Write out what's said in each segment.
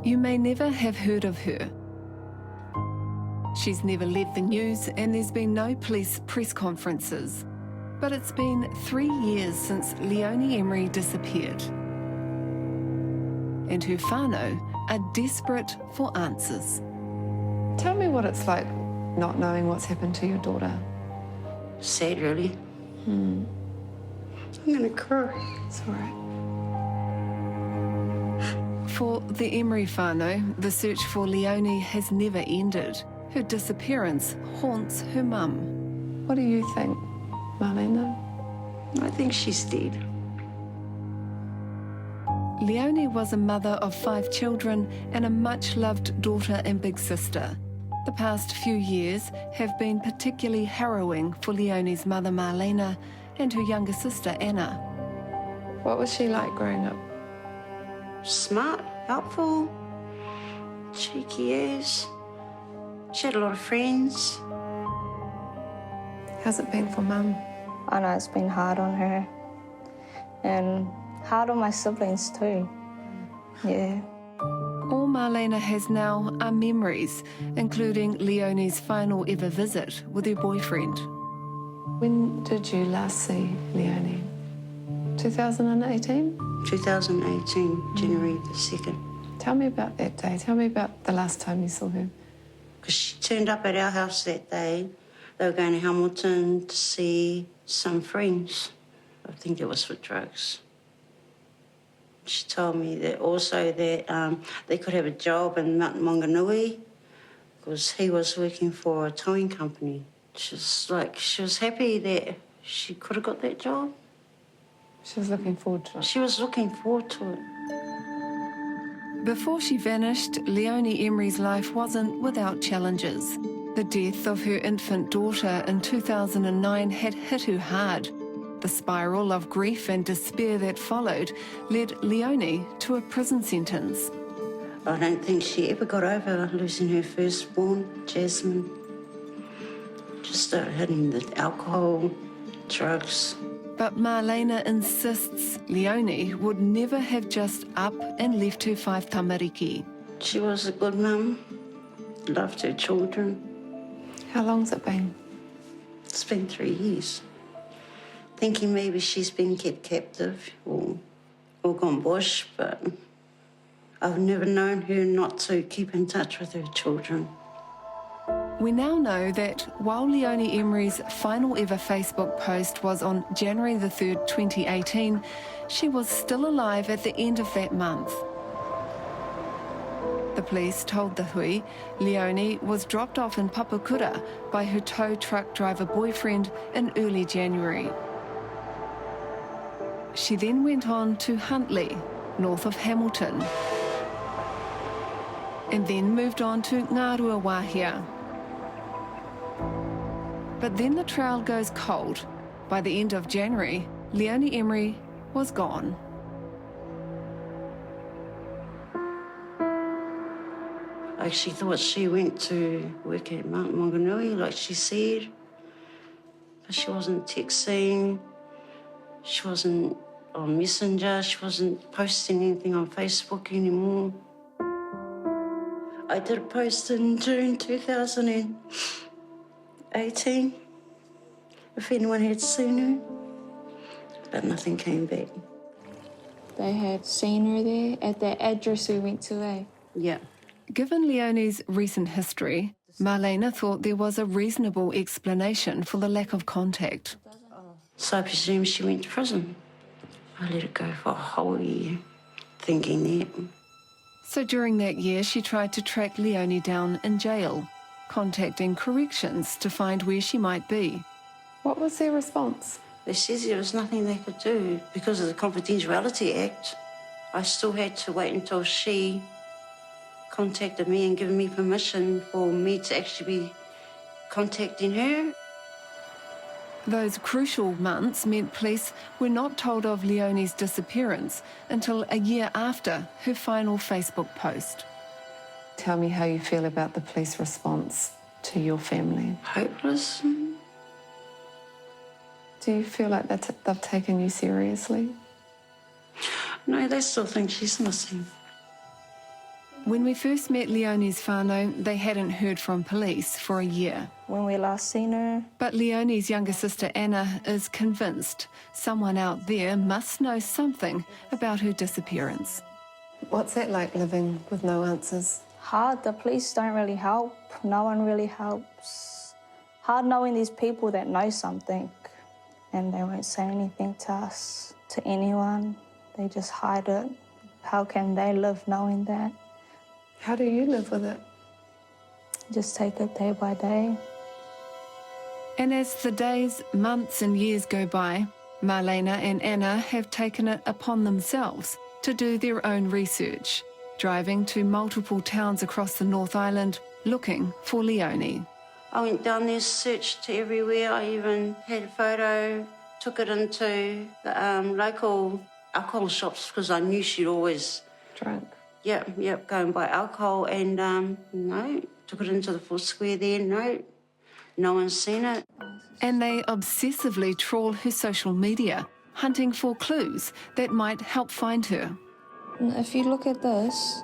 You may never have heard of her. She's never led the news and there's been no police press conferences. But it's been 3 years since Leonie Emery disappeared. And her whānau are desperate for answers. Tell me what it's like not knowing what's happened to your daughter. Sad, really. I'm gonna cry. It's all right. For the Emery whānau, the search for Leonie has never ended. Her disappearance haunts her mum. What do you think, Melanena? I think she's dead. Leonie was a mother of 5 children and a much-loved daughter and big sister. The past few years have been particularly harrowing for Leonie's mother Marlena and her younger sister Anna. What was she like growing up? Smart, helpful, cheeky as. She had a lot of friends. How's it been for Mum? I know it's been hard on her and hard on my siblings too. Yeah. All Marlena has now are memories, including Leonie's final ever visit with her boyfriend. When did you last see Leonie? 2018? 2018, January the 2nd. Tell me about that day. Tell me about the last time you saw her. Because she turned up at our house that day. They were going to Hamilton to see some friends. I think it was for drugs. She told me that also that they could have a job in Mount Maunganui because he was working for a towing company. She was happy that she could have got that job. She was looking forward to it. She was looking forward to it. Before she vanished, Leonie Emery's life wasn't without challenges. The death of her infant daughter in 2009 had hit her hard. The spiral of grief and despair that followed led Leonie to a prison sentence. I don't think she ever got over losing her firstborn, Jasmine. Just started hitting the alcohol, drugs. But Marlena insists Leonie would never have just up and left her 5 tamariki. She was a good mum, loved her children. How long's it been? It's been 3 years. Thinking maybe she's been kept captive or gone bush, but I've never known her not to keep in touch with her children. We now know that while Leonie Emery's final ever Facebook post was on January the 3rd, 2018, she was still alive at the end of that month. The police told the hui Leonie was dropped off in Papakura by her tow truck driver boyfriend in early January. She then went on to Huntly, north of Hamilton, and then moved on to Ngaruawahia. But then the trail goes cold. By the end of January, Leonie Emery was gone. I actually thought she went to work at Mount Maunganui, like she said. But she wasn't texting. She wasn't on Messenger. She wasn't posting anything on Facebook anymore. I did a post in June 2018, if anyone had seen her, but nothing came back. They had seen her there at the address we went to, eh? Yeah. Given Leonie's recent history, Marlena thought there was a reasonable explanation for the lack of contact. So I presume she went to prison. I let it go for a whole year, thinking that. So during that year, she tried to track Leonie down in jail, contacting corrections to find where she might be. What was their response? They said there was nothing they could do because of the Confidentiality Act. I still had to wait until she contacted me and given me permission for me to actually be contacting her. Those crucial months meant police were not told of Leonie's disappearance until a year after her final Facebook post. Tell me how you feel about the police response to your family. Hopeless. Do you feel like they've taken you seriously? No, they still think she's missing. When we first met Leonie's whānau, they hadn't heard from police for a year. When we last seen her, But Leonie's younger sister Anna is convinced someone out there must know something about her disappearance. What's that like, living with no answers? hard. The police don't really help. No one really helps. Hard knowing these people that know something and they won't say anything to us, to anyone. They just hide it. How can they live knowing that? How do you live with it? Just take it day by day. And as the days, months and years go by, Melanena and Anna have taken it upon themselves to do their own research, driving to multiple towns across the North Island looking for Leonie. I went down there, searched everywhere. I even had a photo, took it into the local alcohol shops because I knew she'd always... Drunk? Yep, go and buy alcohol and no, took it into the full square there, no one's seen it. And they obsessively trawl her social media, hunting for clues that might help find her. If you look at this,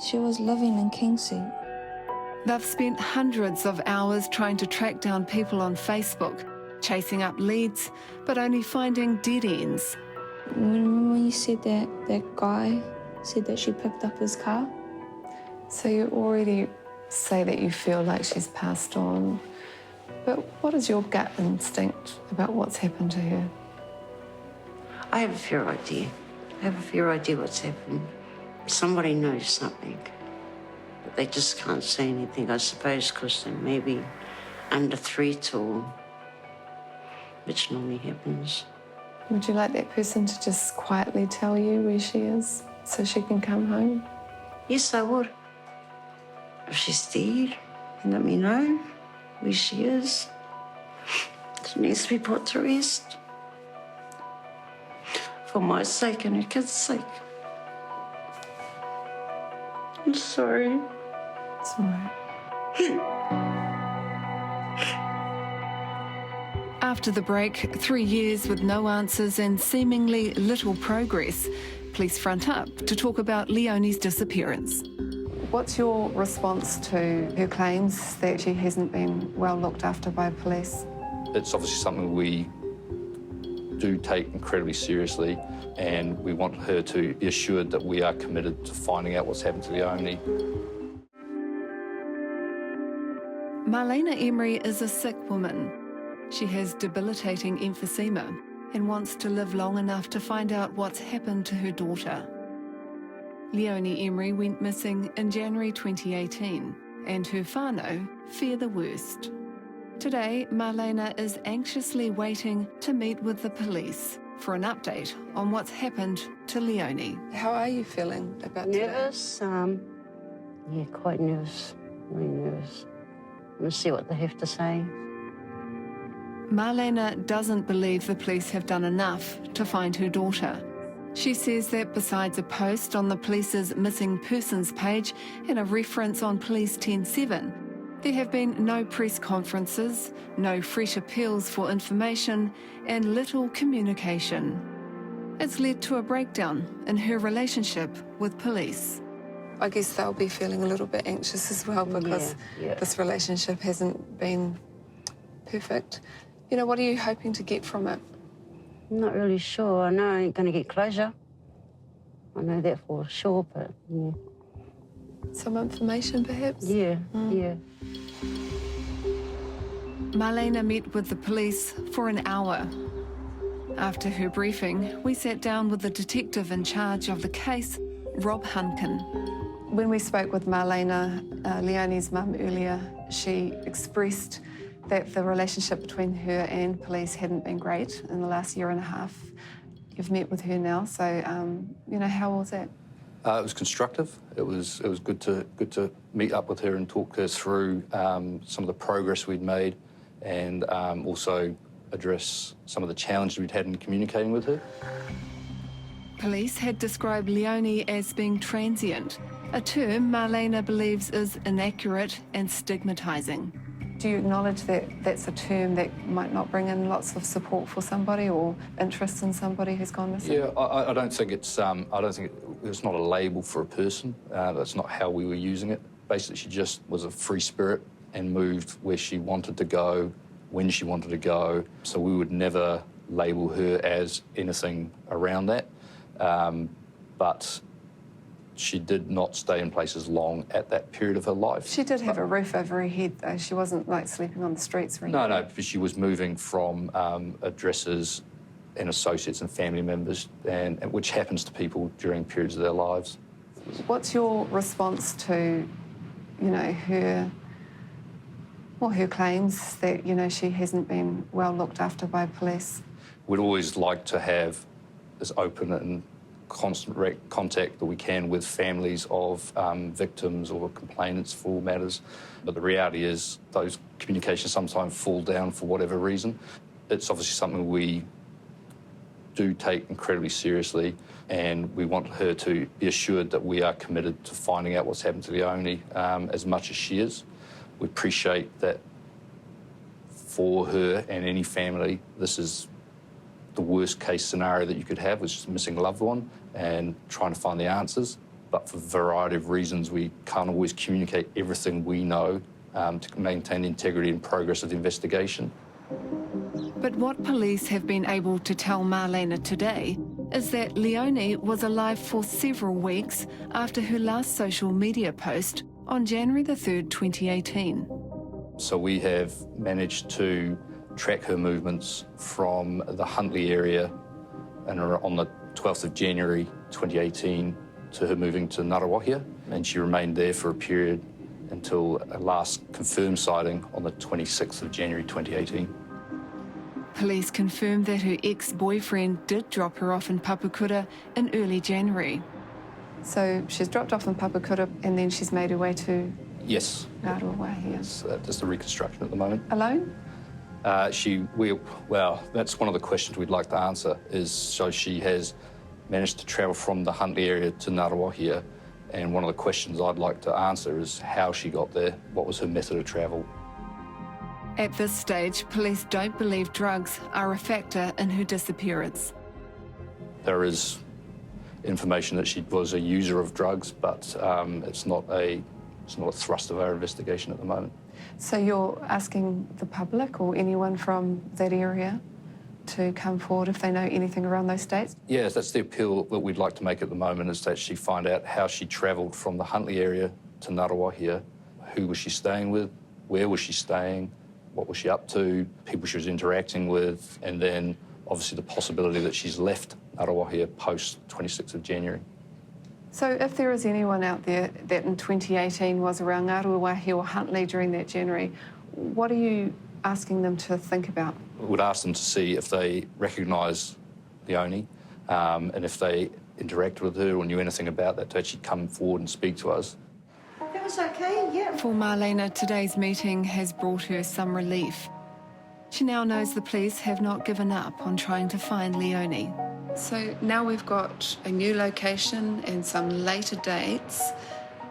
she was living in Kingseat. They've spent hundreds of hours trying to track down people on Facebook, chasing up leads, but only finding dead ends. Remember when you said that guy said that she picked up his car? So you already say that you feel like she's passed on, but what is your gut instinct about what's happened to her? I have a fair idea. I have a fair idea what's happened. Somebody knows something, but they just can't say anything, I suppose, because they may be under threat or which normally happens. Would you like that person to just quietly tell you where she is so she can come home? Yes, I would. If she's dead, let me know where she is. She needs to be put to rest. For my sake and her kids' sake. I'm sorry. It's all right. After the break, 3 years with no answers and seemingly little progress, police front up to talk about Leonie's disappearance. What's your response to her claims that she hasn't been well looked after by police? It's obviously something we do take incredibly seriously, and we want her to be assured that we are committed to finding out what's happened to Leonie. Melanena Emery is a sick woman. She has debilitating emphysema and wants to live long enough to find out what's happened to her daughter. Leonie Emery went missing in January 2018, and her whānau fear the worst. Today, Melanena is anxiously waiting to meet with the police for an update on what's happened to Leonie. How are you feeling about today? Nervous? Yeah, quite nervous. Really nervous. We'll see what they have to say. Melanena doesn't believe the police have done enough to find her daughter. She says that besides a post on the police's missing persons page and a reference on Police 10-7, there have been no press conferences, no fresh appeals for information, and little communication. It's led to a breakdown in her relationship with police. I guess they'll be feeling a little bit anxious as well because this relationship hasn't been perfect. You know, what are you hoping to get from it? I'm not really sure. I know I ain't going to get closure. I know that for sure, but yeah. Some information, perhaps? Yeah. Melanena met with the police for an hour. After her briefing, we sat down with the detective in charge of the case, Rob Hunkin. When we spoke with Melanena, Leonie's mum, earlier, she expressed that the relationship between her and police hadn't been great in the last year and a half. You've met with her now, so, you know, how was that? It was constructive. It was good to meet up with her and talk her through some of the progress we'd made, and also address some of the challenges we'd had in communicating with her. Police had described Leonie as being transient, a term Melanena believes is inaccurate and stigmatising. Do you acknowledge that that's a term that might not bring in lots of support for somebody or interest in somebody who's gone missing? Yeah, I don't think it's. I don't think was not a label for a person. That's not how we were using it. Basically, she just was a free spirit and moved where she wanted to go, when she wanted to go. So we would never label her as anything around that. But she did not stay in places long at that period of her life. She did have a roof over her head, though. She wasn't, like, sleeping on the streets or anything. No, because she was moving from addresses and associates and family members, and which happens to people during periods of their lives. What's your response to, you know, her claims that, you know, she hasn't been well looked after by police? We'd always like to have as open and constant contact that we can with families of victims or complainants for all matters. But the reality is those communications sometimes fall down for whatever reason. It's obviously something we do take incredibly seriously, and we want her to be assured that we are committed to finding out what's happened to Leonie as much as she is. We appreciate that for her and any family, this is the worst case scenario that you could have, which is missing a loved one and trying to find the answers. But for a variety of reasons, we can't always communicate everything we know to maintain the integrity and progress of the investigation. But what police have been able to tell Māngai today is that Leonie was alive for several weeks after her last social media post on January the 3rd, 2018. So we have managed to track her movements from the Huntley area and on the 12th of January 2018 to her moving to Ngaruawahia, and she remained there for a period until a last confirmed sighting on the 26th of January 2018. Police confirmed that her ex-boyfriend did drop her off in Papakura in early January. So she's dropped off in Papakura and then she's made her way to Yes. Ngaruawahia. Yes, that's the reconstruction at the moment. Alone? Well, that's one of the questions we'd like to answer, is so she has managed to travel from the Huntley area to Ngaruawahia, and one of the questions I'd like to answer is how she got there, what was her method of travel. At this stage, police don't believe drugs are a factor in her disappearance. There is information that she was a user of drugs, but it's not a thrust of our investigation at the moment. So you're asking the public or anyone from that area to come forward if they know anything around those dates? Yes, that's the appeal that we'd like to make at the moment, is that she find out how she travelled from the Huntley area to Ngaruawahia. Who was she staying with? Where was she staying? What was she up to? People she was interacting with, and then obviously the possibility that she's left Ngaruawahia post 26th of January. So if there is anyone out there that in 2018 was around Ngaruawahia or Huntley during that January, what are you asking them to think about? We would ask them to see if they recognise Leonie, and if they interacted with her or knew anything about that, to actually come forward and speak to us. That was okay, yeah. For Melanena, today's meeting has brought her some relief. She now knows the police have not given up on trying to find Leonie. So now we've got a new location and some later dates.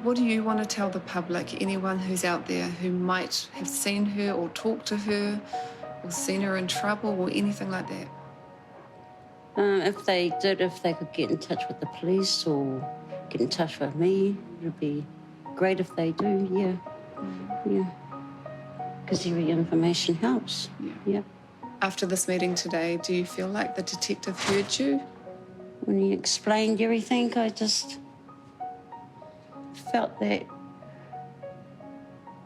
What do you want to tell the public, anyone who's out there who might have seen her or talked to her or seen her in trouble or anything like that? If they could get in touch with the police or get in touch with me, it would be great if they do, yeah. Yeah. Because every information helps. Yeah. After this meeting today, do you feel like the detective heard you? When he explained everything, I just felt that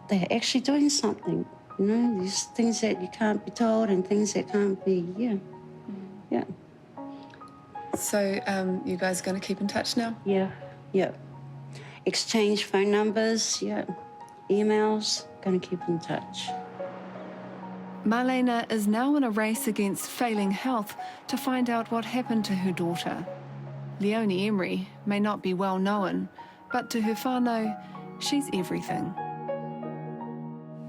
they're actually doing something. You know, these things that you can't be told and things that can't be, yeah. So you guys going to keep in touch now? Yeah. Exchange phone numbers, emails, going to keep in touch. Melanena is now in a race against failing health to find out what happened to her daughter. Leonie Emery may not be well known, but to her whānau, she's everything.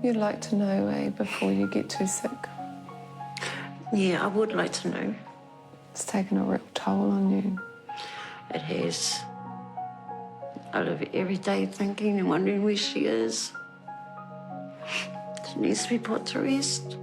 You'd like to know, before you get too sick? Yeah, I would like to know. It's taken a real toll on you. It has. I live every day thinking and wondering where she is. She needs to be put to rest.